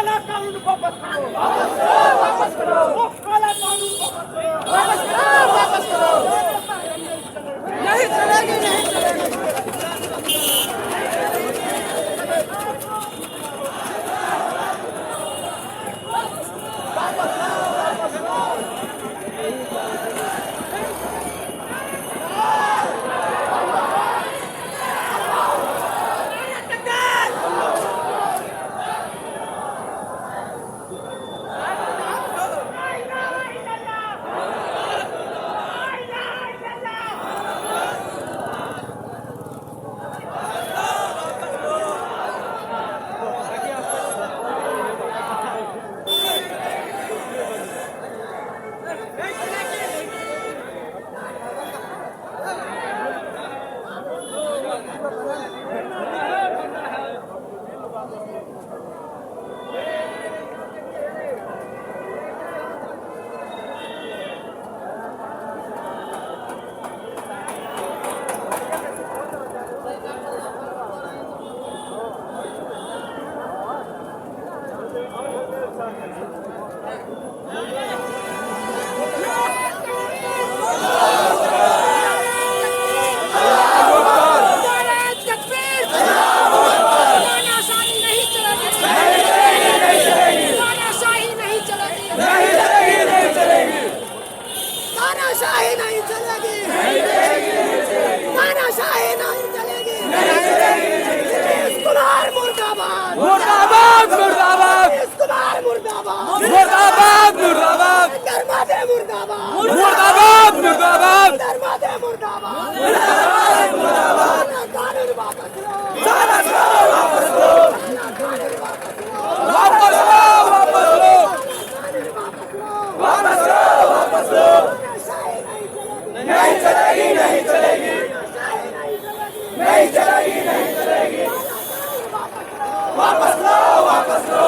काला कानून वापस करो, वापस करो, वो काला कानून वापस करो, वापस करो, वापस करो। नहीं चलेगी, नहीं चलेगी। तानाशाही नहीं चलेगी, तानाशाही नहीं चलेगी। कुमार मुर्दाबाद, मुर्दाबाद मुर्दाबाद कुमार मुर्दाबाद, मुर्दाबाद मुर्दाबाद धर्मादे मुर्दाबाद, मुर्दाबाद मुर्दाबाद धर्मादे मुर्दाबाद, कानून वापस लो, वापस लो वापस लो कानून वापस लो, वापस लो वापस लो कानून वापस लो, वापस लो वापस लो तानाशाही नहीं चलेगी, नहीं चलेगी नहीं चलेगी तानाशाही नहीं चलेगी, नहीं चलेगी नहीं चलेगी वापस लो वापस लो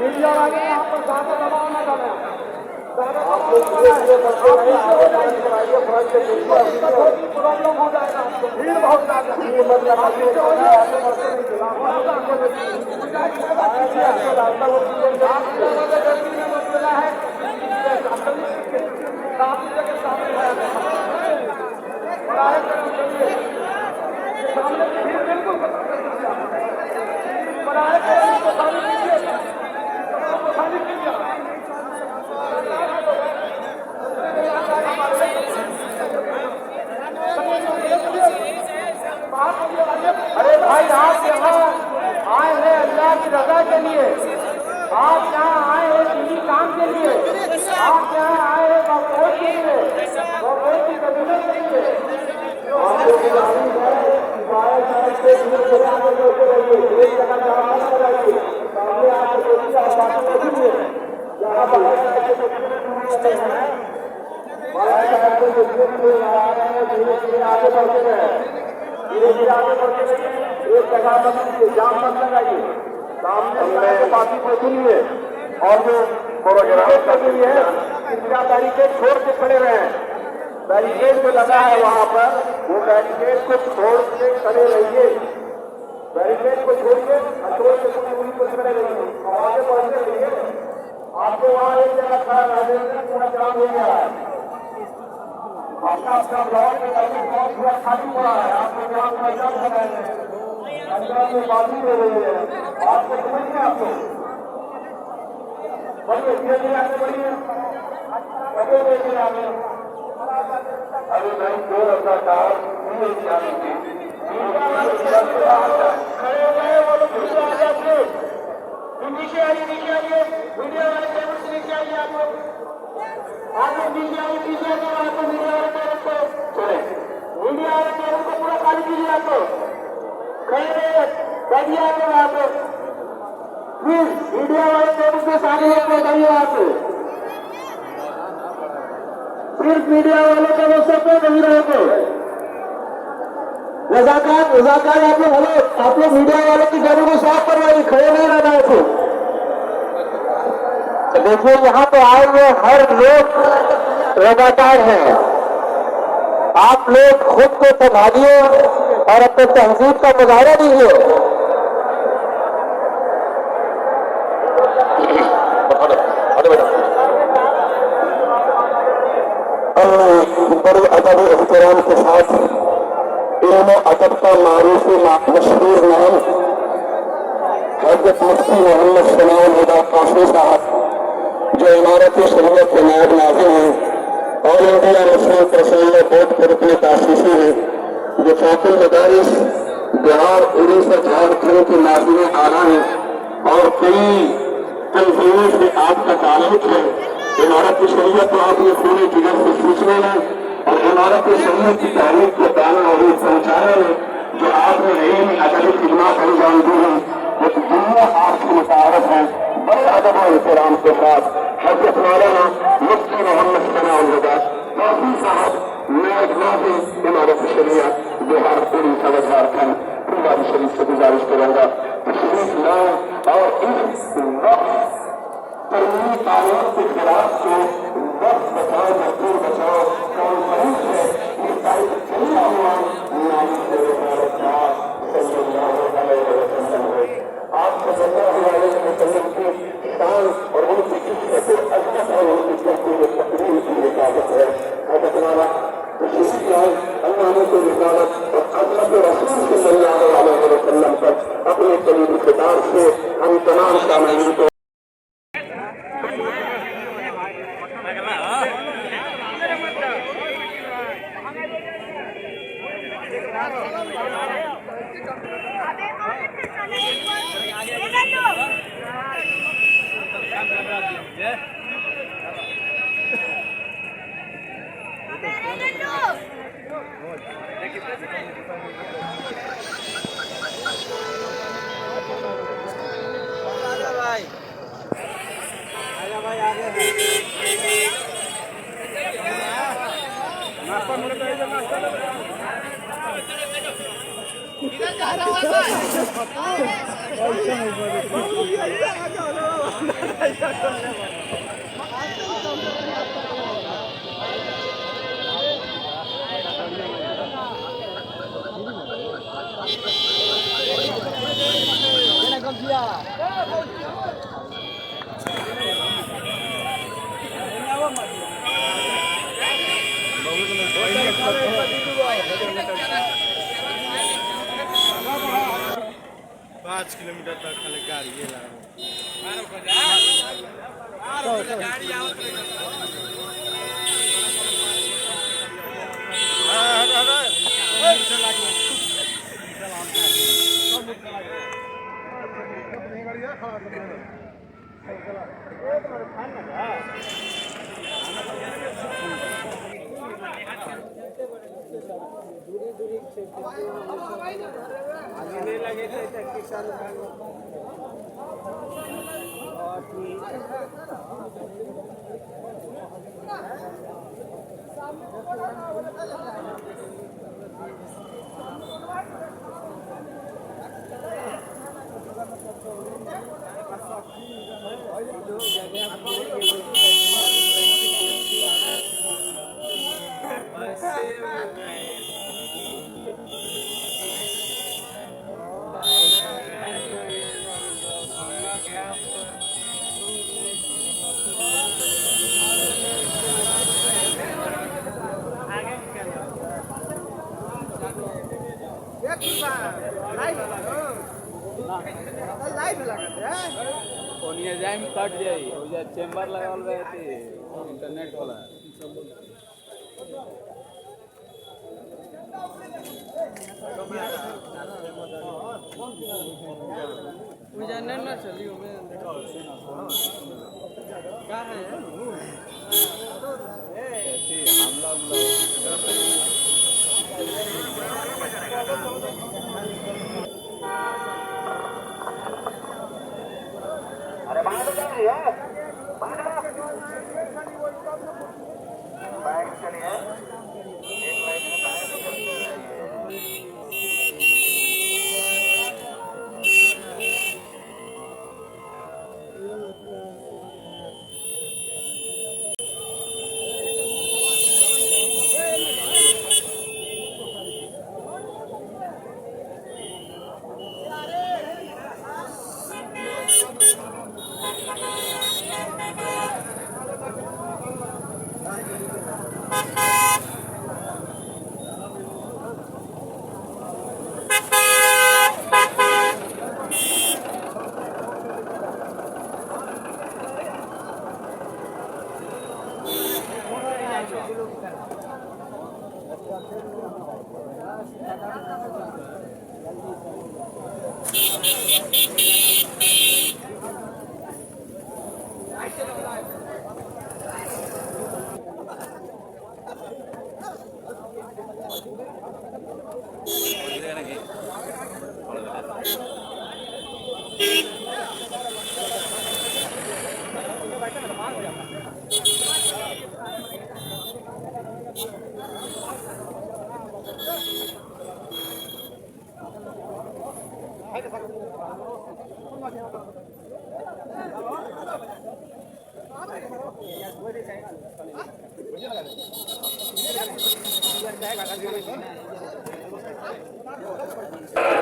मीडिया वाले यहाँ पर ज्यादा दबाव न डालें, ज्यादा दबाव प्रॉब्लम हो जाएगा, भीड़ बहुत ज्यादा है, काफी जगह सामने भीड़ बिल्कुल अरे भाई आप यहाँ आए हैं अल्लाह की रजा के लिए, आप यहाँ आए हैं किसी काम के लिए, आप यहाँ आए हैं वोट के लिए, वोट की कमीशन के लिए। एक जगह जाम मत लगाइए, सामने बाकी को सुनिए और जो प्रोग्राम के लिए है इसका बैरिकेड छोड़ के खड़े हुए हैं। बैरिकेड जो लगा है वहाँ पर वो बैरिकेड को छोड़ के खड़े रहिए, बैरिकेड को छोड़िए, अशोक से पूरी पर खड़े रहिए और आगे बढ़ते रहिए। आपको वहाँ एक जगह खड़ा रहने से पूरा काम हो गया है, अपना ब्लॉक में बहुत पूरा खाली पड़ा है, आपको जहाँ पंजाब में रहे हैं, पंजाब में बाजी हो रही है, आपको समझिए, आपको बढ़िए धीरे धीरे आगे बढ़िए, आगे देखिए आगे। अरे नहीं जो अपना काम खड़े हो गए वो लोग नीचे आ जाते, नीचे आइए, नीचे आइए, मीडिया वाले टेबल से नीचे आइए, आप लोग आगे नीचे आइए, नीचे आइए, आपको मीडिया वाले टेबल को चले, मीडिया वाले टेबल को पूरा खाली कीजिए, आपको खड़े बैठिए, आपको यहाँ पे प्लीज मीडिया वाले टेबल के सारे लोग बैठाइए, यहाँ पे सिर्फ मीडिया वालों के वो सब नहीं रहे। रजाकार आप लोग हेलो, आप लोग मीडिया वालों की जगह को साफ करवाइए, खड़े नहीं रहना है। तो देखिए यहाँ पे आए हुए हर लोग रजाकार हैं, आप लोग खुद को संभालिए और अपने तहजीब का मुजाहरा दीजिए। बड़े अदब एहतराम के साथ इल्म अदब का मारूफ मशहूर नाम हज़रत मुफ्ती मोहम्मद सलाम हुदा काफी साहब जो इमारत शरीयत के नायब नाज़िम हैं और इंडिया मुस्लिम तस्वीर बोर्ड के रुकन तासीसी हैं, जो फातिल मदारिस बिहार उड़ीसा झारखंड के नाज़िम आला हैं और कई तंजीमों से आपका ताल्लुक है। इमारत शरीयत को आपने पूरे जिगर से सींचने में और इमारत शरीयत की तहरीक को दाना और पहुंचाने में जो आपने नई अदबी खिदमत अंजाम दी है, वो दुनिया आपसे मुतारफ है। बड़े अदब और एहतराम के साथ हज़रत मौलाना मुफ्ती मोहम्मद सलाम हुदा काफी साहब नायब नाज़िम इमारत शरीयत बिहार उड़ीसा व झारखंड फुलवारी शरीफ से गुजारिश करूंगा तशरीफ लाएं और इस कानूनी कानून के खिलाफ जो वक्त बचाओ मजदूर बचाओ कौन है ये तारीख चलिया हुआ आप सल्लल्लाहु अलैहि वसल्लम की शान और उनकी इज्जत अज़मत और उनकी तकरीर की हिफाजत है। हज़रत मौलाना अल्लाह ने को रिसालत और अज़मत रसूल सल्लल्लाहु अलैहि वसल्लम पर अपने करीबी खिताब से हम तमाम सामाजिक को कट जाई चेम्बर लगावल रहती इंटरनेट वाला ना चली क्या है हमला अरे बाहर चलिए बाइक चलिए एक लाइन में बाहर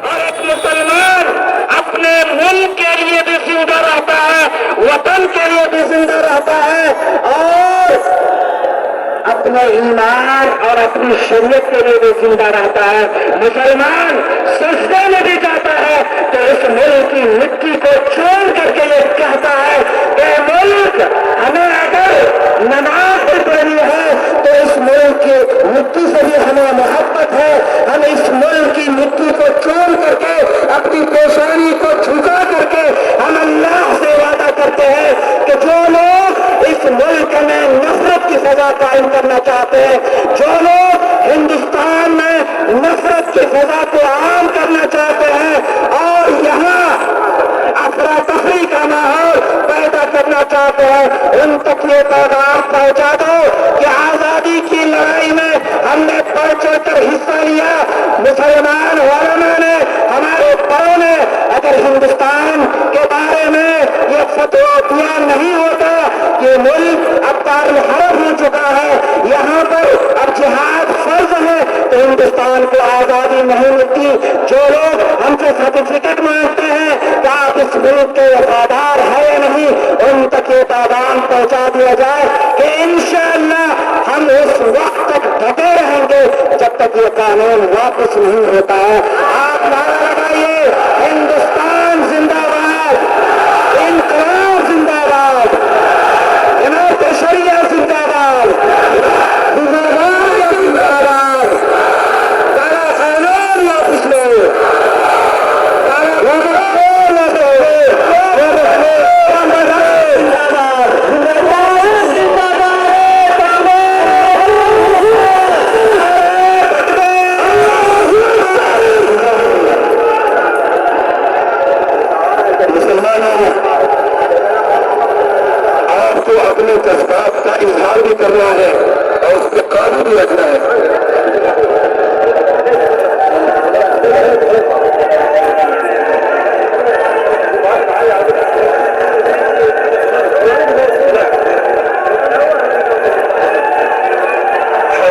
और एक मुसलमान अपने मुल्क के लिए भी जिंदा रहता है, वतन के लिए भी जिंदा रहता है और अपने ईमान और अपनी शरीयत के लिए भी जिंदा रहता है। मुसलमान सजदे में भी जाता है तो इस मुल्क की मिट्टी को छोड़ करके ये कहता है कि मुल्क हमें अगर नमाज भी पढ़नी है तो इस मुल्क की मिट्टी से भी हमें मोहब्बत है। हम इस मुल्क की मिट्टी को छोड़ करके अपनी पेशानी को झुका करके हम अल्लाह से वादा करते हैं कि जो लोग इस मुल्क में नफरत की सजा कायम करना चाहते हैं, जो लोग हिंदुस्तान में नफरत की सजा को आम करना चाहते हैं और यहाँ अफरा तफरी का माहौल पैदा करना चाहते हैं, उन तक ये पैगाम पहुंचा दो कि आजादी की लड़ाई में हमने बढ़ चढ़कर हिस्सा लिया। मुसलमान उलमा ने, हमारे बड़ों ने अगर हिंदुस्तान के बारे में ये फतवा दिया नहीं होता कि मुल्क अब दारुल हर्ब हो चुका है, यहाँ पर अब जिहाद फर्ज है, तो हिंदुस्तान को आजादी नहीं मिलती। जो लोग हमसे सर्टिफिकेट मांगते हैं कि आप इस मुल्क के वफादार है या नहीं, उन तक ये पैगाम पहुंचा दिया जाए कि इंशाअल्लाह हम उस वक्त तक डटे रहेंगे जब तक ये कानून वापस नहीं होता है। आप नारा लगाइए, हिंदुस्तान जिंदा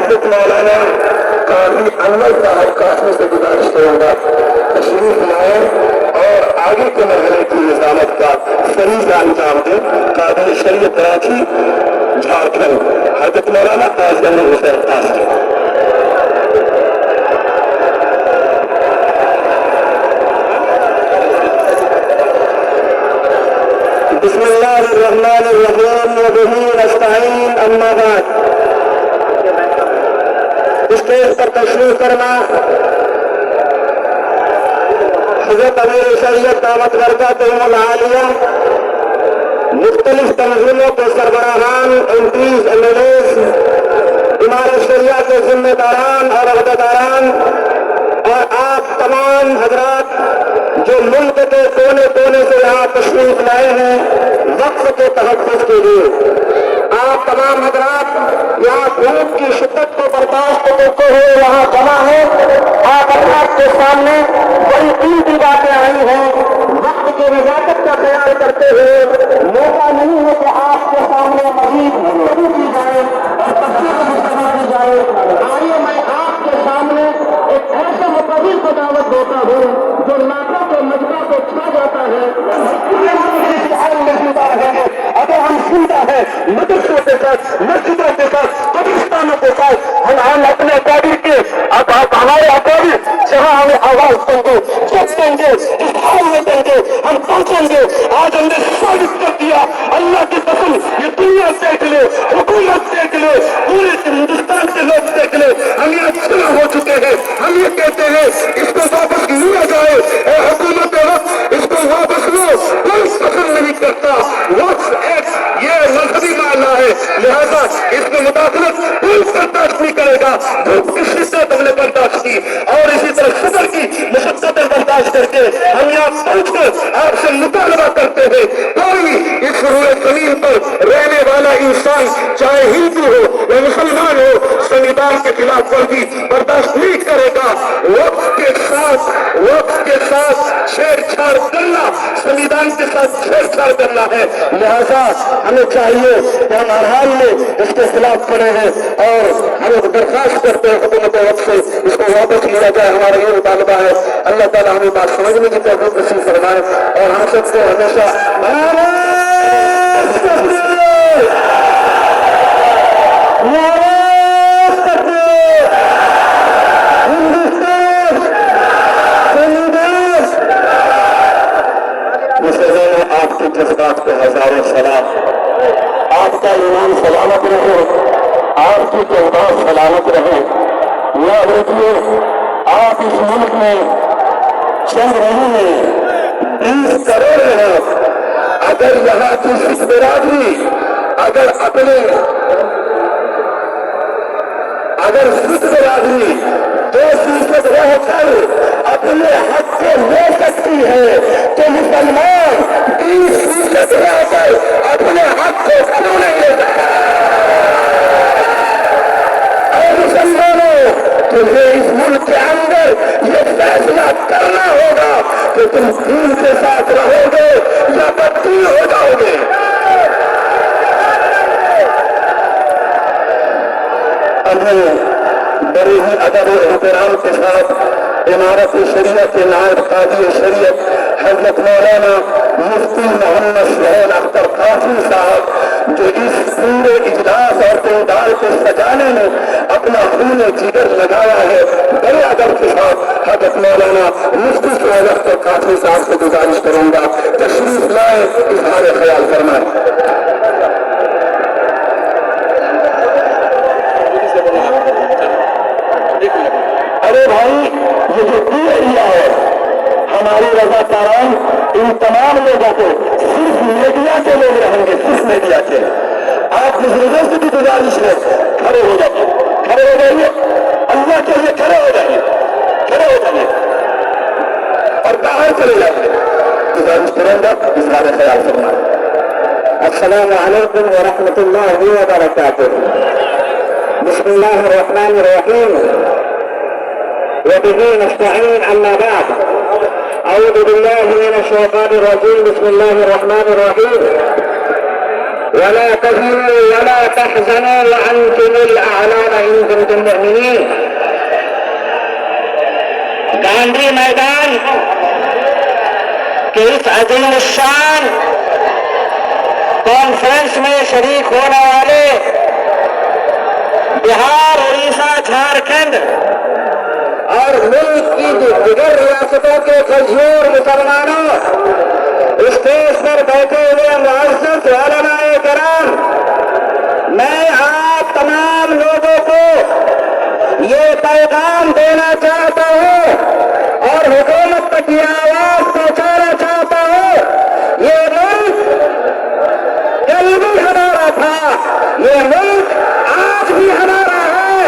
हजरत मौलाना काजी अनवर साहब काशी से गुजारिश करूंगा तशरीफ लाए और आगे के मरहले की निजामत का सही से अंजाम दें। काबिल शरीयत रांची झारखंड हजरत मौलाना काजी अनवर हुसैन काशी। बिस्मिल्लाहिर्रहमानिर्रहीम व बिही नस्तईन अम्मा बाद। स्टेज पर तशरीफ फरमा हज़रत अमीर शरीयत दावत बरकातुहुल आलिया, मुख्तलिफ तंजीमों के सरबराहान, एमपीज़, एमएलएज़, इमारत शरिया के जिम्मेदारान और अहदेदारान और आप तमाम हजरात जो मुल्क के कोने कोने से यहाँ तशरीफ लाए हैं वक्फ के तहफ़्फ़ुज़ के लिए। आप तमाम हजरात यहाँ धूप की शिद्दत को बर्दाश्त करते हुए यहाँ जमा है। आप अल्लाह के सामने बड़ी कीमती बातें आई हैं, वक्त की नजाकत का ख्याल करते हुए मौका नहीं है कि आपके सामने मजीद गुफ्तगू की जाए और तफसीर मुस्तफा की जाए। आइए मैं आपके सामने एक ऐसे मुक़र्रिर को दावत देता हूँ जो लाखों के मजबा को छा जाता है। अगर हम सुनता है मदरसों के साथ, मस्जिदों के साथ, कब्रिस्तानों के साथ हम अपने अकाबिर के अब हमारे अकाबिर जहाँ हमें आवाज देंगे, जब देंगे, इस हाल में देंगे, हम पहुंचेंगे। आज हमने साबित कर दिया, अल्लाह की कसम, ये दुनिया देख ले, हुकूमत देख ले, पूरे हिंदुस्तान के लोग देख ले, हम ये अच्छा हो चुके हैं। हम ये कहते हैं इसको वापस लिया जाए, हुकूमत इसको वापस लो, कोई पसंद नहीं करता। वक्फ एक्ट ये मजहबी मामला है, लिहाजा इसमें मुदाखलत कोई बर्दाश्त नहीं करेगा। धूप की शिद्दत हमने बर्दाश्त की और इसी तरह सदर की मुशक्कतें बर्दाश्त करके हम यहाँ पहुंचकर आपसे मुतालबा करते हैं। कोई इस रूए जमीन पर रहने वाला इंसान चाहे हिंदू हो या मुसलमान हो, संविधान के खिलाफ वर्जी बर्दाश्त नहीं करेगा। वक्त के साथ छेड़छाड़ करना संविधान के साथ छेड़छाड़ करना है। लिहाजा हमें चाहिए कि हम हर हाल में इसके खिलाफ खड़े हैं और हम दरखास्त करते हैं हुकूमत वक्त से इसको वापस लिया जाए। हमारा ये मुतालबा है। अल्लाह ताला हमें बात समझने की तौफीक नसीब फरमाए और हम सबको हमेशा आपकी जज्बात को हजारों सलाम। आपका ईमान सलामत रहे, आपकी तौबा सलामत रहे। यह देखिए आप इस मुल्क में चल रही है 20 करोड़ है। अगर यहाँ की सिख बिरादरी अगर सिख बिरादरी 2% रहकर अपने हक को ले सकती है तो मुसलमान 20% रहकर अपने हक को क्यों नहीं ले सकता? और मुसलमानों, तुम्हें इस मुल्क के अंदर ये फैसला करना होगा कि तुम दीन के साथ रहोगे या बददीन हो जाओगे। बड़े ही अदब और एहतराम के साथ इमारत शरीयत के नायब काजी शरीयत हजरत मौलाना मुफ्ती मोहम्मद सुहेल अख्तर काफी साहब जो इस पूरे इजलास और पंडाल को सजाने में अपना खून जिगर लगाया है, बड़े अदब के साथ हजरत मौलाना मुफ्ती सुहेल अख्तर काफी साहब से गुजारिश करूंगा तशरीफ लाए, इजहार ख्याल फरमाए। अरे भाई, ये जो एरिया है हमारी रज़ाकारान इन तमाम लोगों को सिर्फ मीडिया के लोग रहेंगे, सिर्फ मीडिया के। आप बुजुर्गों से भी गुजारिश है, खड़े हो जाइए, खड़े हो जाइए, अल्लाह के लिए खड़े हो जाइए, खड़े हो जाइए और बाहर चले जाइए। गुजारिश करूंगा, इजहार ख्याल फरमाएं। अस्सलामु अलैकुम व रहमतुल्लाहि व बरकातुहू। बिस्मिल्लाहिर्रहमानिर्रहीम वबिही नस्तईन अम्मा बाद। अऊज़ु बिल्लाहि मिनश शैतानिर रजीम। बिस्मिल्लाहिर्रहमानिर्रहीम। वला तहिनु वला तहज़नु व अंतुमुल अअलाउना इन अमीरुल मोमिनीन, गांधी मैदान के इस अजीम शान कॉन्फ्रेंस में शरीक होने वाले बिहार, उड़ीसा, झारखंड और मुल्क की दिगर रियासतों के कमजोर मुसलमानों, स्टेज पर बैठे हुए मुअज़्ज़ज़ उलमाए किराम, मैं आप तमाम लोगों को ये पैगाम देना चाहता हूं और हुकूमत तक ये आवाज पहुंचाना चाहता हूं, ये मुल्क कल भी हमारा था, ये मुल्क आज भी हमारा है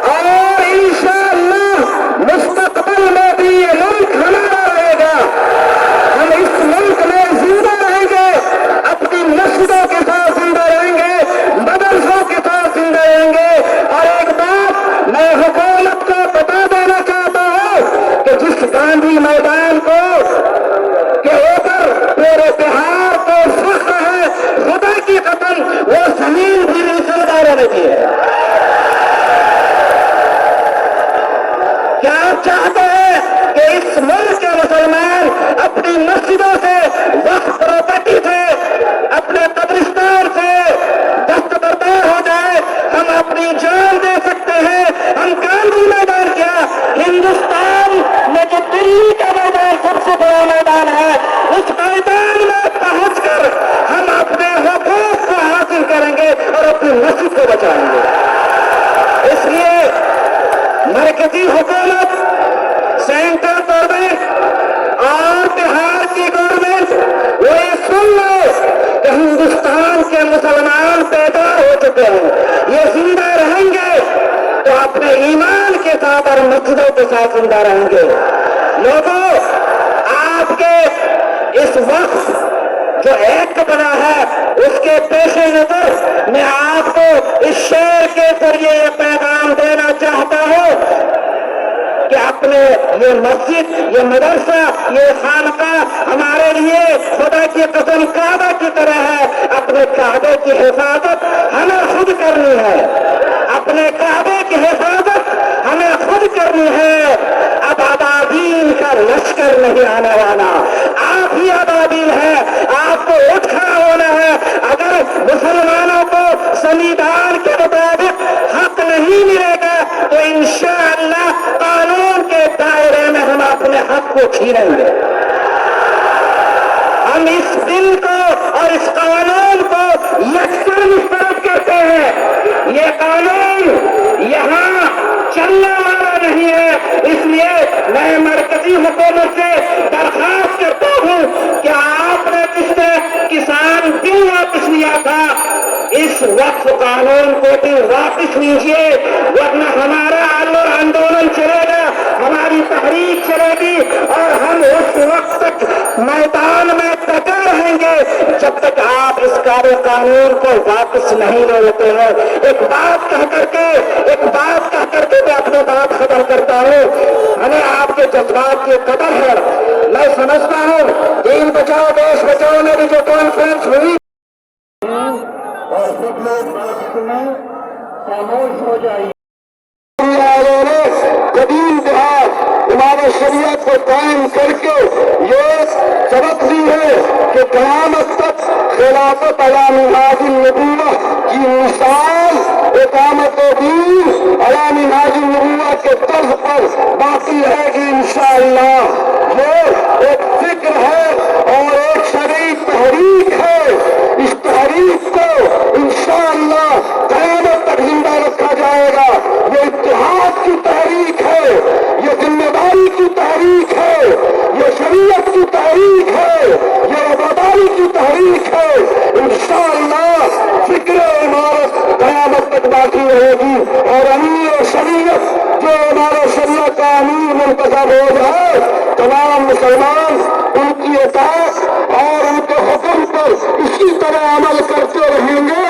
और इंशाअल्लाह मुस्तक़बिल में भी ये मुल्क हमारा रहेगा। हम इस मुल्क में जिंदा रहेंगे, अपनी मस्जिदों के साथ जिंदा रहेंगे, मदरसों के साथ जिंदा रहेंगे। और एक बात मैं हुकूमत को बता देना चाहता हूं कि जिस गांधी मैदान को के ऊपर पूरे बिहार को फख्र है, खुदा की कसम वो जमीन भी मुसलमानों ने दी है। क्या आप चाहते हैं कि इस मुल्क के मुसलमान अपनी मस्जिदों से, वक्फ प्रॉपर्टी से, अपने कब्रिस्तान से दस्तबरदार हो जाए? हम अपनी जान दे सकते हैं। हम गांधी मैदान क्या, हिंदुस्तान में जो दिल्ली का मैदान सबसे बड़ा मैदान है, उस मैदान में पहुंचकर हम अपने हुकूक को हासिल करेंगे और अपनी मस्जिद को बचाएंगे। इसलिए मरकजी हुकूमत, सेंट्रल गवर्नमेंट और बिहार की गवर्नमेंट वो ये सुन लो कि हिंदुस्तान के मुसलमान पैदा हो चुके हैं, ये जिंदा रहेंगे तो अपने ईमान के साथ और मस्जिदों के साथ जिंदा रहेंगे। लोगों, आपके इस वक्त जो एक्ट बना है उसके पेशे नजर मैं आपको इस शेर के जरिए ये पैगाम देना चाहता हूं कि अपने ये मस्जिद, ये मदरसा, ये खानका हमारे लिए खुदा की कसम काबा की तरह है। अपने काबे की हिफाजत हमें खुद करनी है, अपने काबे की हिफाजत हमें खुद करनी है। अब अबाबील का लश्कर नहीं आने वाला, आप ही अबाबील है, आपको उठ खड़ा होना है। अगर मुसलमानों को संविधान के मुताबिक हक नहीं मिलेगा तो इंशाअल्लाह कानून के दायरे में हम अपने हक को छीनेंगे। हम इस बिल को और इस कानून को यकसर मुस्तरद करते हैं। ये कानून यहाँ चलने वाला नहीं है। इसलिए मैं मरकजी हुकूमत से दरखास्त करता हूँ कि आपने पिछले किसान बिल वापस लिया था, इस वक्त कानून को भी वापस लीजिए, वरना हमारा आंदोलन चलेगा, हमारी तहरीक चलेगी और हम उस वक्त तक मैदान में डटे रहेंगे जब तक आप इस कार्य कानून को वापस नहीं ले लेते हैं। एक बात कह करके मैं अपनी बात खत्म करता हूँ। हमें आपके जज्बात की कदर है। मैं समझता हूँ दीन बचाओ देश बचाओ में भी जो कॉन्फ्रेंस हुई और सब लोग खामोश हो जाइए। कदीम बिहार इमाम शरीयत को कायम करके ये सबक दी है कि क़यामत तक खिलाफत अला मिन्हाजुन नबुव्वह की मिसाल इकामत दीन अला मिन्हाजुन नबुव्वह के तर्ज पर बाकी रहेगी इंशाअल्लाह। ये एक फिक्र है और एक शरई तहरीक है। इस तहरीक को इंशाअल्लाह क़यामत तक जिंदा रखा जाएगा। ये इत्तेहाद की तहरीक है, ये जिम्मेदारी की तहरीक है, ये शरीयत की तहरीक है, ये वफादारी की तहरीक है। इंशाअल्लाह फिक्र इमारत क़यामत तक बाकी रहेगी और अमीर शरीयत जो हमारे शरीयत का अमीर मुंतखब हो जाए, तमाम मुसलमान उनकी इताअत और उनके हुक्म पर इसी तरह अमल करते रहेंगे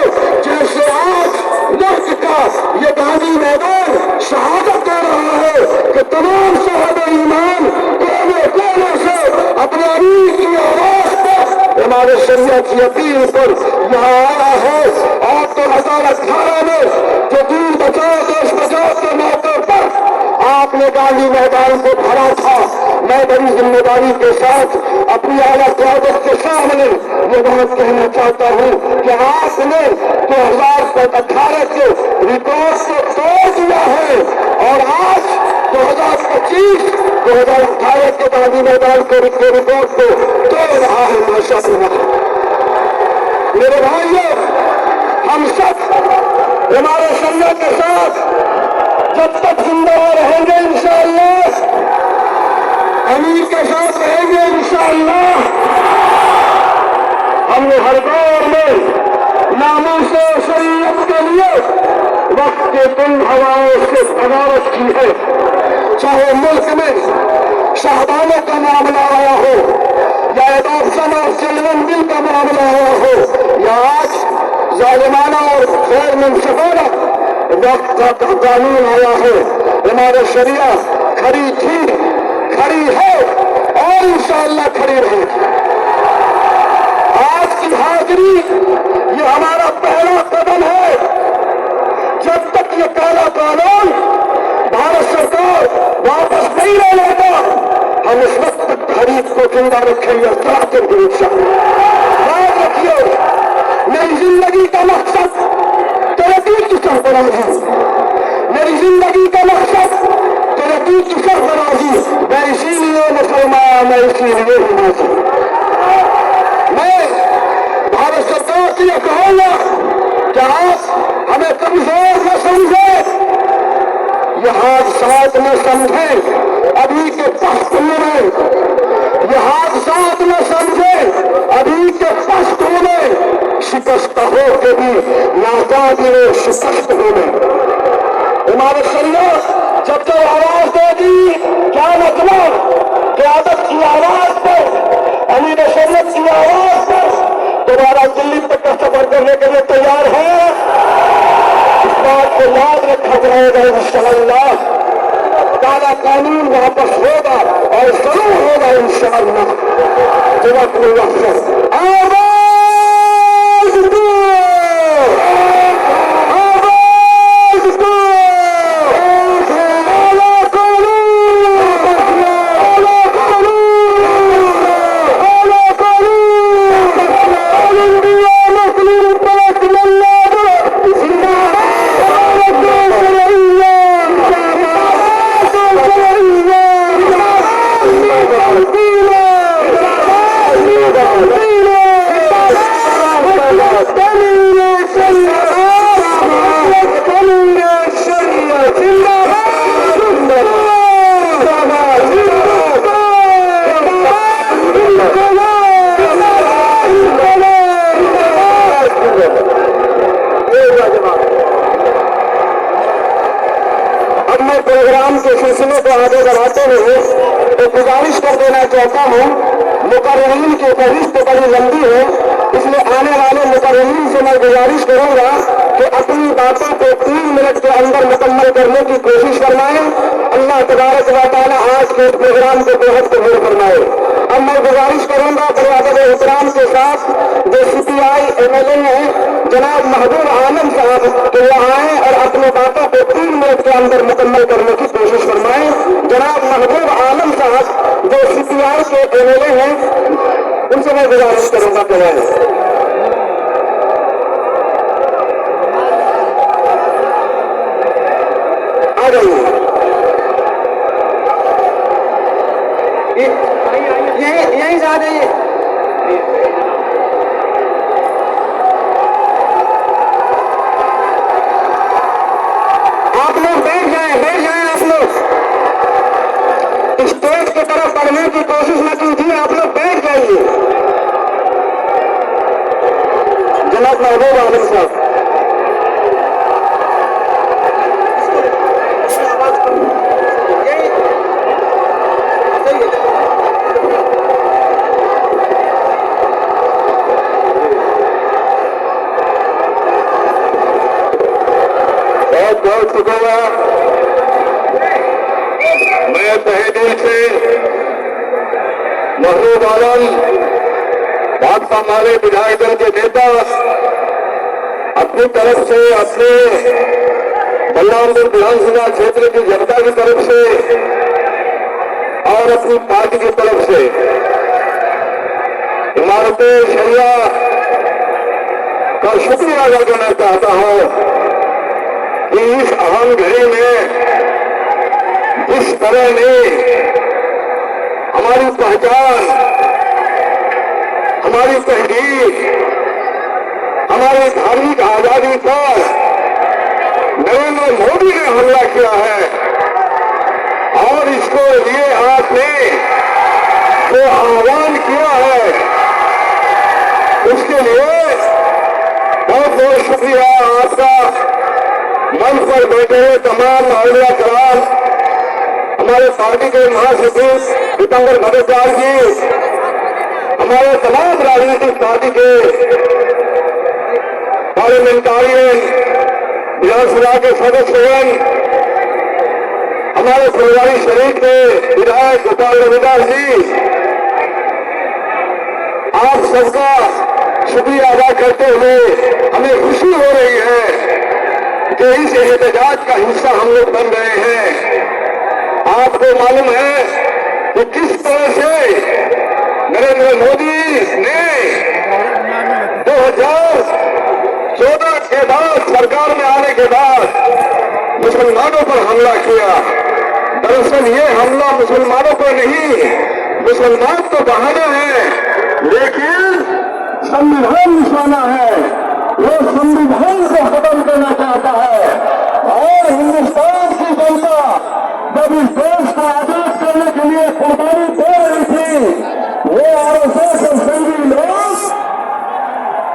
जैसे आज मुल्क का ये गांधी मैदान शहादत दे रहा है कि तमाम साहबे ईमान कोने कोने से अपने अमीर की आवाज पर हमारे शरीयत की अपील पर यहाँ आया है। और 2018 में मैदान को भरा था। मैं बड़ी जिम्मेदारी के साथ अपनी आला क़यादत के सामने ये बात कहना चाहता हूँ कि आपने 2018 के रिकॉर्ड को तोड़ दिया है और आज 2018 के गांधी मैदान के रिकॉर्ड को तोड़ रहा है माशाअल्लाह। मेरे भाइयों, हम सब हमारे शरीयत के साथ जब तक जिंदा रहेंगे इंशाअल्लाह, अमीर के साथ रहेंगे इंशाअल्लाह, हमने हर दौर में नामूस शरीयत के लिए वक्त के तुम हवाओं से बगावत की है। चाहे मुल्क में शाहबानों का मामला आया हो या एडॉप्शन और चिल्ड्रन बिल का मामला आया हो या आज जालिमाना और गैर मुंसिफाना वक्त का कानून आया है, हमारे शरिया खड़ी थी, खड़ी है और इंशाअल्लाह खड़ी रहेगी। आज की हाजिरी ये हमारा पहला कदम है। जब तक ये काला कानून भारत सरकार वापस नहीं ले लेगा, हम इस वक्त तक तहरीक को जिंदा रखेंगे और चलाते रहेंगे। याद रखिए, मेरी जिंदगी का मकसद तरक्की की सरफराजी, मेरी जिंदगी का मकसद तरक्की की सरफराजी। मैं इसीलिए मुसलमान, मैं इसीलिए हिंदू। मैं भारत सरकार से यह कहूंगा कि आप हमें कमजोर न समझे, यह हादसात न समझे अभी के पश्चिम में, यह हादसात न समझे अभी के पश्चिम में, शिकस्त हो के भी नाकाबिल शिकस्त होने। हमारे शरीयत जब जब आवाज देगी, क्या मतलब क़यादत की आवाज पर, अमीर शरीयत की आवाज पर दोबारा दिल्ली तक का सफर करने के लिए तैयार है। इस बात को याद रखा जाएगा इंशाअल्लाह। काला कानून वापस होगा और जरूर होगा इंशाअल्लाह। जज़ाकुमुल्लाह खैर। आवाज दो, आवाज दो, काला कानून, काला कानून, काला कानून, इंडिया मुस्लिम पर्सनल जिंदाबाद, अब मैं प्रोग्राम के सिलसिले को आगे बढ़ाते हुए तो गुजारिश कर देना चाहता हूँ, मुकर्रमीन की फहरिस्त बड़ी लंबी है, इसलिए आने वाले मुकर्रमीन से मैं गुजारिश करूंगा कि अपनी बातों को 3 मिनट के अंदर मुकम्मल करने की कोशिश फरमाएं। अल्लाह तबारक व तआला आज के इस प्रोग्राम को बेहद कबूल फरमाए। अब मैं गुजारिश करूंगा बड़े अदब एहतराम के साथ जो CPI MLA हैं जनाब महबूब आलम साहब, तो वो आए और अपनी बातों को 3 मिनट के अंदर मुकम्मल करने की कोशिश फरमाएं। जनाब महबूब आलम साहब जो CPI के MLA हैं, उनसे मैं गुजारिश करूंगा कि आ जाइए। यही जा रही है। आप लोग बैठ जाए आप लोग स्टेज की तरफ बढ़ने की कोशिश न कीजिए, आप लोग बैठ जाइए। जनाब महबूब आलम साहब, बहुत शुक्रिया। मैं तहे दिल से महबूब आलम भाजपा माले विधायक दल के नेता अपनी तरफ से, अपने बलरामपुर विधानसभा क्षेत्र की जनता की तरफ से और अपनी पार्टी की तरफ से इमारत शरिया का शुक्रिया अदा करना चाहता हूं कि इस अहम घड़ी में जिस तरह ने हमारी पहचान, हमारी तहरीक, हमारी धार्मिक आजादी पर नरेंद्र मोदी ने हमला किया है और इसको लिए आपने जो आह्वान किया है उसके लिए बहुत बहुत शुक्रिया आपका। मंच पर बैठे हुए तमाम मौलिया कराम, हमारे पार्टी के महासचिव दीपंकर भट्टाचार जी, हमारे तमाम राजनीतिक पार्टी के पार्लियामेंटारियन, विधानसभा के सदस्यगण, हमारे फुलवारी शरीफ के विधायक गोपाल रविदास जी, आप सबका शुक्रिया अदा करते हुए हमें खुशी हो रही है कि इस एहतजाज का हिस्सा हम लोग बन रहे हैं। आपको मालूम है कि किस तरह से नरेंद्र मोदी ने 2014 के बाद सरकार में आने के बाद मुसलमानों पर हमला किया। दरअसल ये हमला मुसलमानों पर नहीं, मुसलमान तो बहाना है लेकिन संविधान निशाना है। वो संविधान को खत्म करना चाहता है और हिंदुस्तान की जनता जब इस देश को आजाद करने के लिए कुर्बानी दे रही थी, वो आरएसएस और संघी लोग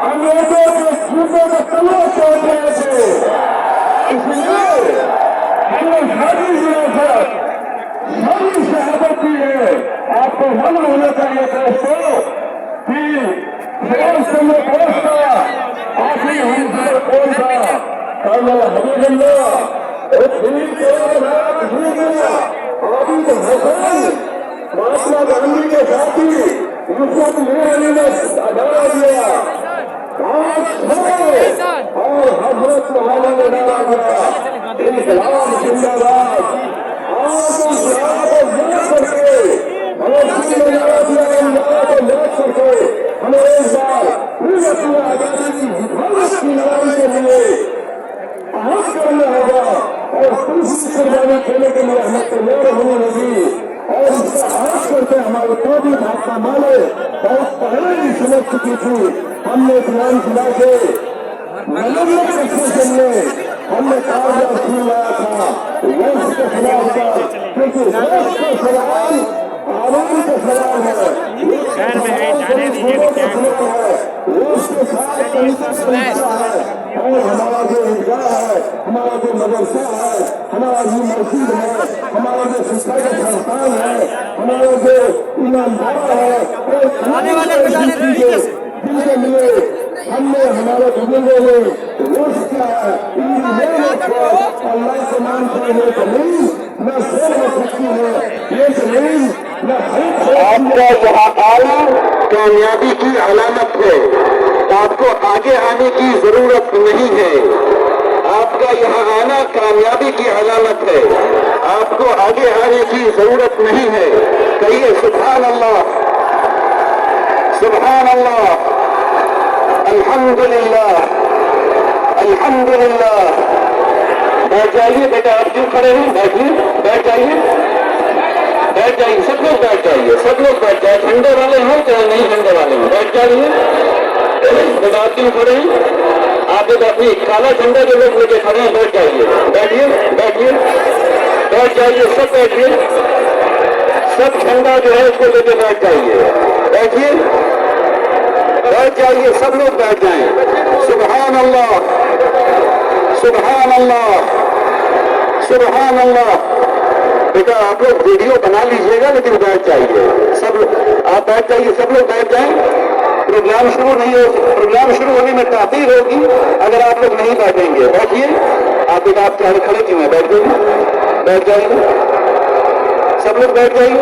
अंग्रेजों के जूतों में तलवार तोड़ रहे थे। इसलिए हमने शादी से शहादत की है। आपको मालूम होना चाहिए दोस्तों कि सुभाष चंद्र बोस का आखिरी हमसे कौन था? कर्नल हबीबुल्लाह, आबिद हसन, महात्मा गांधी के साथी यूसुफ मीर अली ने अडारा दिया और हजरत मौलाना ने डाला गया इन्कलाब जिंदाबाद। आज उस नारा को याद करके भगत सिंह ने नारा दिया, इन नारा को याद करके हमें एक बार फिर अपनी आजादी की हिफाजत की लड़ाई के लिए आहत करना होगा और दूसरी कुर्बानी देने के लिए हमें तैयार होनी होगी। और इसका आहत करके हमारे कोई भाषा माले बहुत पहले ही समझ चुकी थी। हमने बयान खिला के नरेंद्र एक्सप्रेशन में हमने कागजात छीन लाया था वंश के खिलाफ था, क्योंकि वंश का सवाल आवाम का सवाल है, उसके साथ और हमारा जो ईदगाह है, हमारा जो मदरसा है, हमारा जो मस्जिद है, हमारा जो शिक्षा का संस्थान है, हमारा जो ईमानदार है, जिनके लिए हमने हमारे बुजुर्गों ने रोश किया है, अल्लाह के नाम पर ये जमीन न शेर हो सकती है, ये जमीन न आपका यहाँ आना कामयाबी की अलामत है। आपको आगे आने की जरूरत नहीं है। आपका यहाँ आना कामयाबी की अलामत है। आपको आगे आने की जरूरत नहीं है। कहिए सुभान अल्लाह, सुभान अल्लाह, अल्हम्दुलिल्लाह, अल्हम्दुलिल्लाह। बैठ जाइए बेटा, आप क्यों खड़े हैं? बैठिए, बैठ जाइए, बैठ जाइए, सब लोग बैठ जाइए, सब लोग बैठ जाए, झंडे वाले हैं चाहे नहीं झंडे वाले हैं, बैठ जाइए। बेटा आप क्यों खड़े हैं? आप बैठिए, काला झंडा जो लोग लेके खड़े हैं बैठ जाइए, बैठिए, बैठिए, बैठ जाइए, सब बैठिए, सब झंडा जो है उसको लेके बैठ जाइए, बैठिए, बैठ जाइए, सब लोग बैठ जाएं। सुभान अल्लाह, सुभान अल्लाह, सुभान अल्लाह। बेटा आप लोग वीडियो बना लीजिएगा लेकिन बैठ जाइए, सब आप बैठ जाइए, सब लोग बैठ जाएं। प्रोग्राम शुरू नहीं हो, प्रोग्राम शुरू होने में ताख़ीर होगी अगर आप लोग नहीं बैठेंगे। बैठिए आप, बेटा आप चाहे खड़े क्यों हैं? बैठ जाइए, बैठ जाइए, सब लोग बैठ जाइए।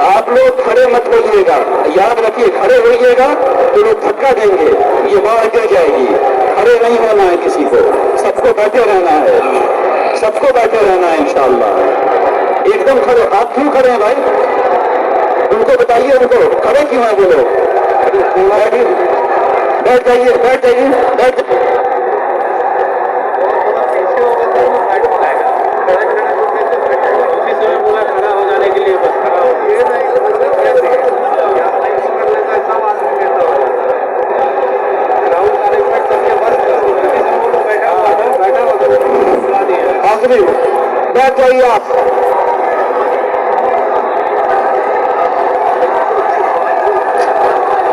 आप लोग खड़े मत होइएगा, याद रखिए, खड़े होइएगा तो लोग धक्का देंगे, ये बाढ़ गिर जाएगी। खड़े नहीं होना है किसी को, सबको बैठे रहना है, सबको बैठे रहना है इंशाअल्लाह। एकदम खड़े। आप क्यों खड़े हैं भाई? उनको बताइए, उनको खड़े क्यों हैं वो लोग? बैठ जाइए, बैठ जाइए, बैठ जाइए। खड़ा हो जाने के लिए बस खड़ा हो आखिरी बैठ जाइए आप।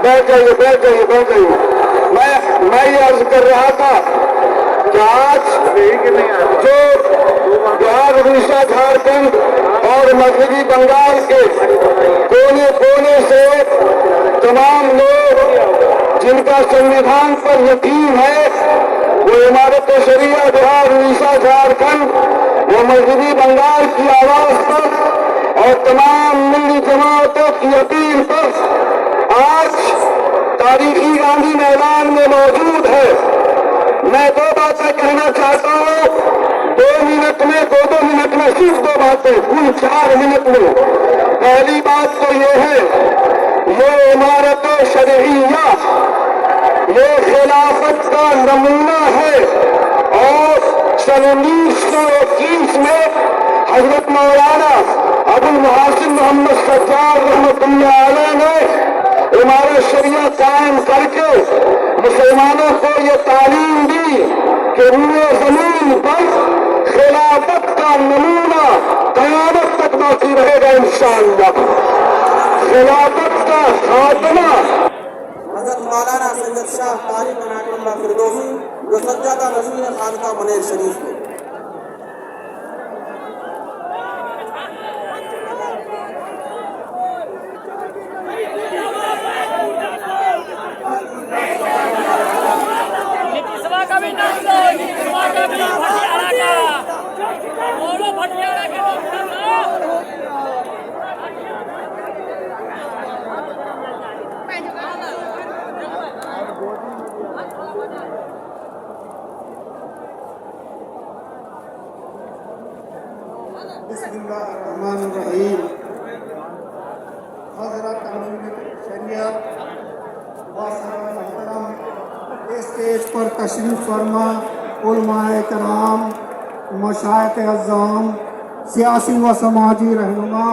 बैठ जाइए, बैठ जाइए, बैठ जाइए। मैं ये अर्ज कर रहा था कि आज जो बिहार, उड़ीसा, झारखंड और मगरबी बंगाल के कोने कोने से तमाम लोग जिनका संविधान पर यकीन है, वो इमारत शरिया बिहार, उड़ीसा, झारखंड, वो मगरबी बंगाल की आवाज पर और तमाम मिली जमातों की अपील पर आज तारीखी गांधी मैदान में मौजूद है। मैं दो बातें कहना चाहता हूँ, 2 मिनट में, 2 मिनट में सिर्फ 2 बातें, कुल 4 मिनट में। पहली बात तो ये है, ये इमारत शरइया ये खिलाफत का नमूना है और सन 1921 में हजरत मौलाना अबुल मुहासिन मोहम्मद सज्जाद रहमतुल्लाह अलैह ने इमारत शरिया कायम करके मुसलमानों को ये तालीम दी कि रूए जमीन पर खिलाफत का नमूना कयामत तक बाकी रहेगा इंशाअल्लाह। खिलाफत का खात्मा हज़रत मौलाना सैयद शाह तारिक अनायतुल्लाह फिरदौसी जो सज्जादा नज़ीर खानका मनेर शरीफ में। बिस्मिल्लाहिर्रहमानिर्रहीम। हज़रत शरीयत स्टेज पर तशरीफ़ फरमा उलमाए कराम, मशाइख़ अज़्ज़ाम, सियासी व समाजी रहनुमा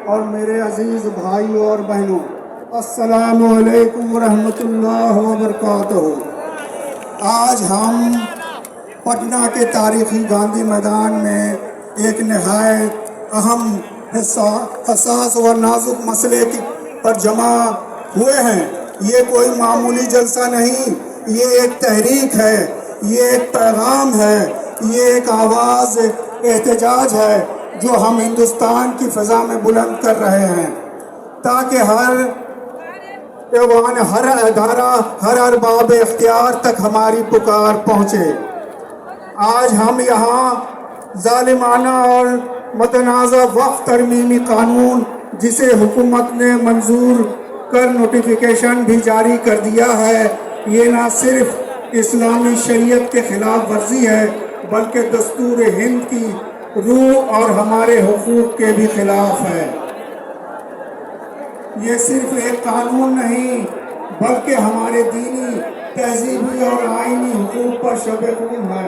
और मेरे अज़ीज़ भाइयों और बहनों, अस्सलामु अलैकुम व रहमतुल्लाहि व बरकातहू। आज हम पटना के तारीख़ी गांधी मैदान में एक नहायत अहम हसास व नाजुक मसले पर जमा हुए हैं। ये कोई मामूली जलसा नहीं, ये एक तहरीक है, ये एक पैगाम है, ये एक आवाज़ एहतजाज है जो हम हिंदुस्तान की फ़ज़ा में बुलंद कर रहे हैं, ताकि हर ऐवान, हर अदारा, हर अरबाब इख्तियार तक हमारी पुकार पहुँचे। आज हम यहाँ ज़ालिमाना और मतनाज़ा वक्फ तरमीमी कानून, जिसे हुकूमत ने मंजूर कर नोटिफिकेशन भी जारी कर दिया है, ये न सिर्फ इस्लामी शरीयत के खिलाफ वर्जी है बल्कि दस्तूर हिंद की रूह और हमारे हुकूक के भी खिलाफ है। ये सिर्फ एक कानून नहीं बल्कि हमारे दीनी, तहजीबी और आईनी हुकूक पर शब-ए-खून है।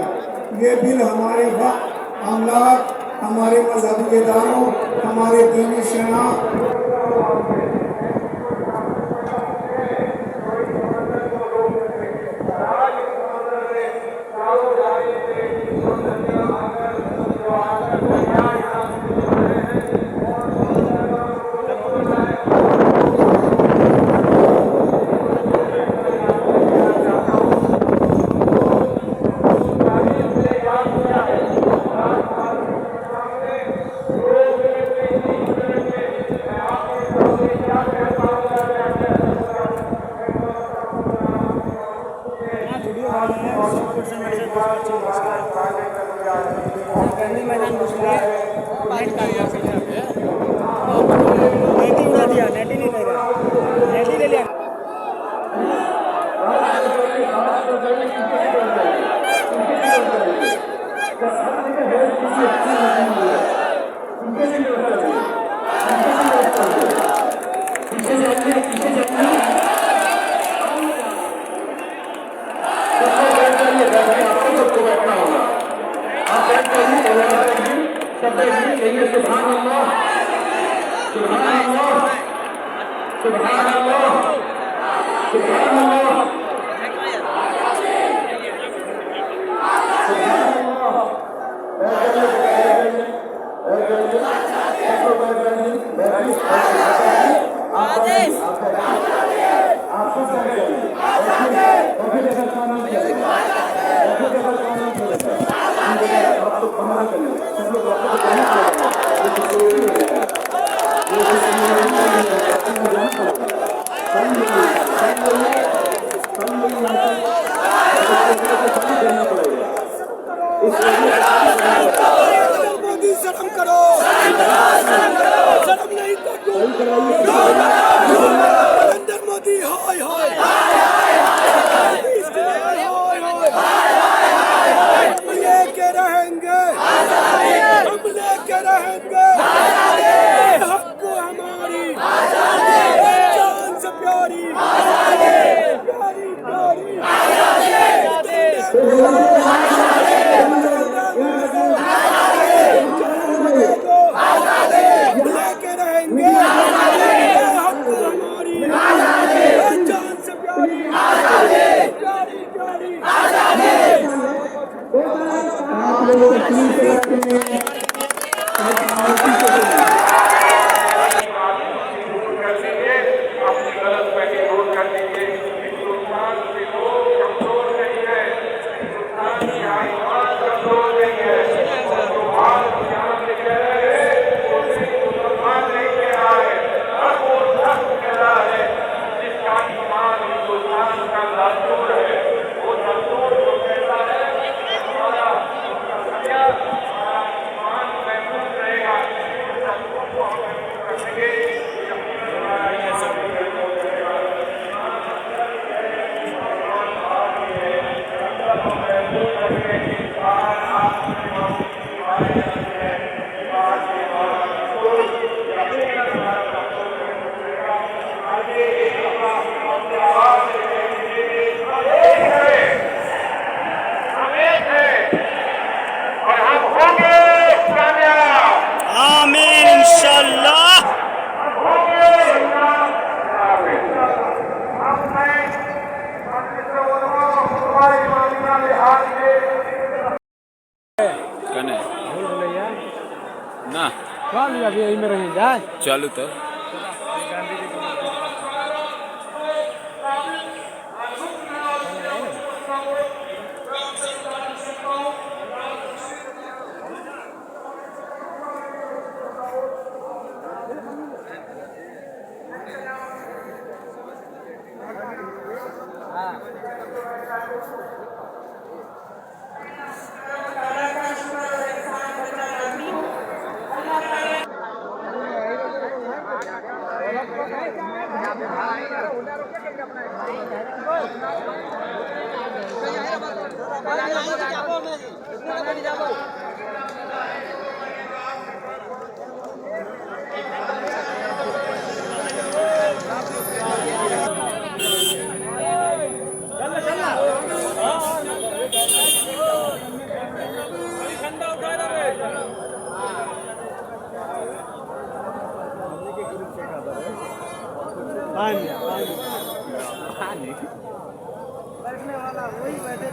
ये बिल हमारे वक्त, अमलाक, हमारे मजहबी इदारों, हमारे दीनी शनाख्त मोदी शर्म करो, शर्म नहीं तो नरेंद्र मोदी हाय हाय हम लेके रहेंगे, हम लेके रहेंगे हक हमारी जान से प्यारी प्यारी लेके रहेंगे हक हमारी जान से प्यारी प्यारी आमीन इंशाल्लाह। कने ना चालू तो बैठने वाला वही बैठे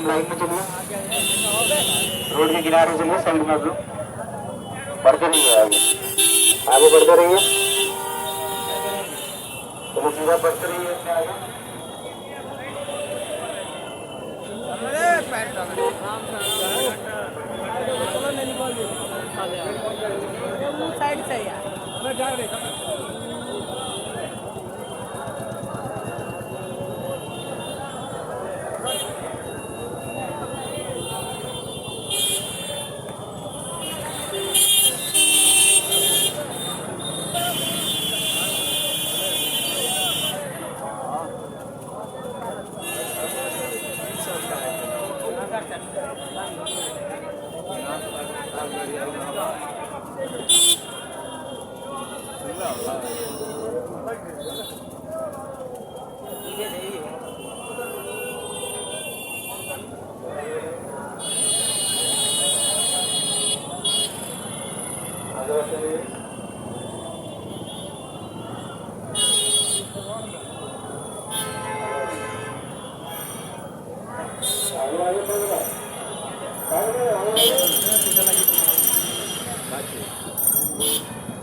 लाइन में चलिए, रोड के किनारे चलिए, साइड में आप लोग बढ़ते रहिए, आगे बढ़ते रहिए, चलो सीधा बढ़ते रहिए अपने आगे। साइड से यार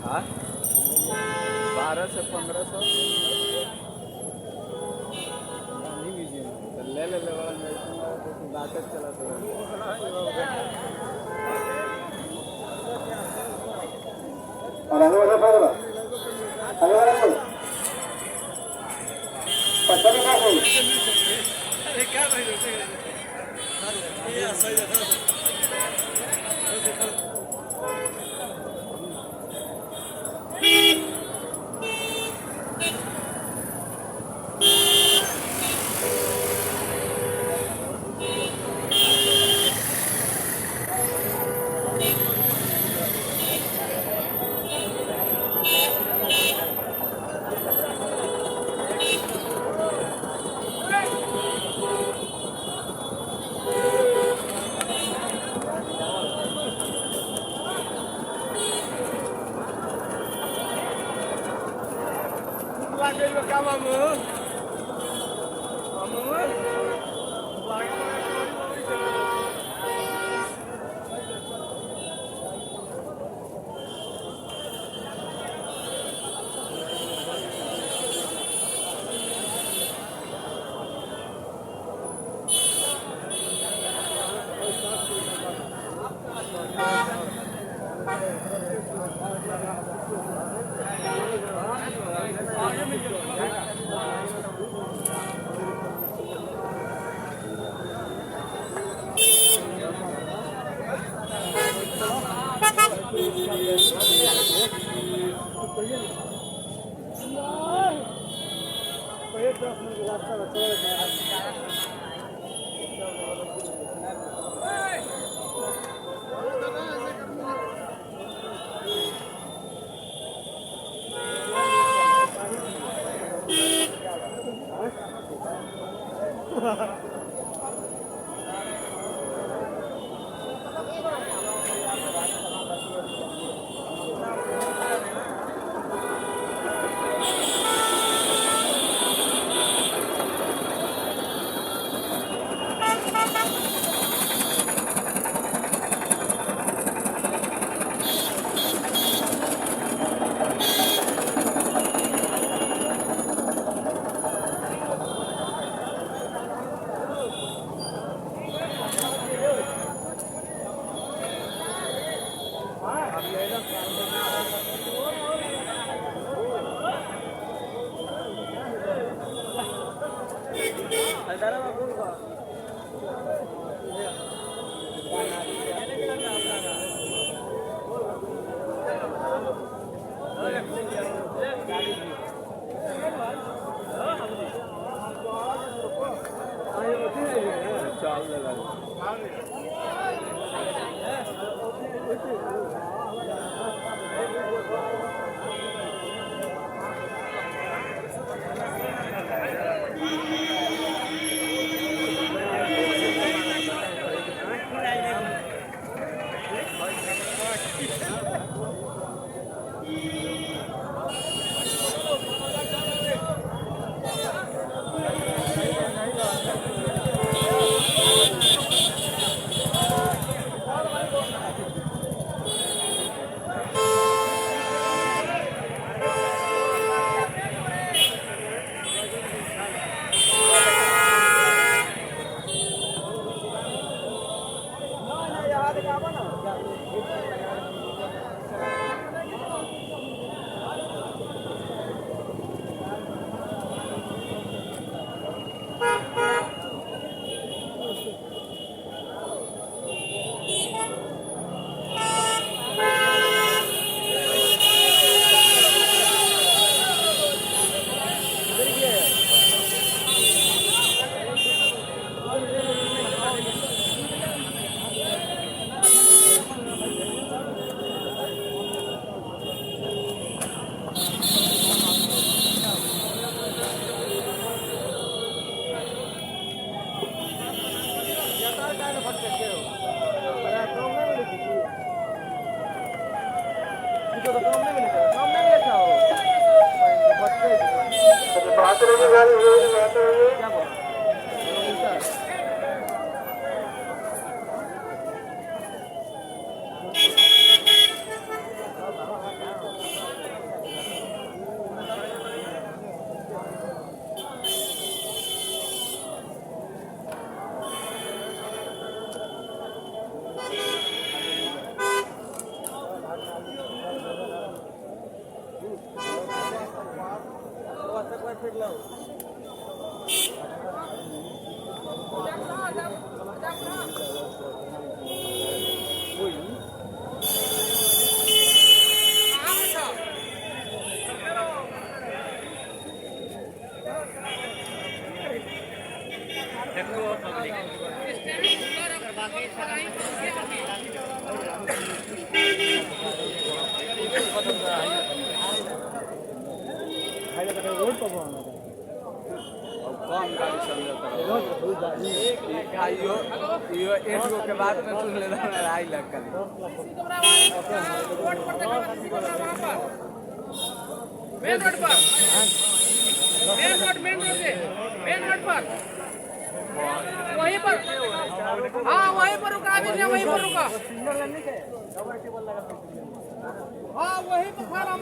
हाँ 12 से 1500 नहीं लीजिए तो ले वाला बात चला एक गो के बाद में सुन लेना लड़ाई लग कर मेन रोड पर मेन रोड पर वहीं पर हाँ वहीं पर रुका अभी वहीं पर रुका हाँ वहीं पर खड़ा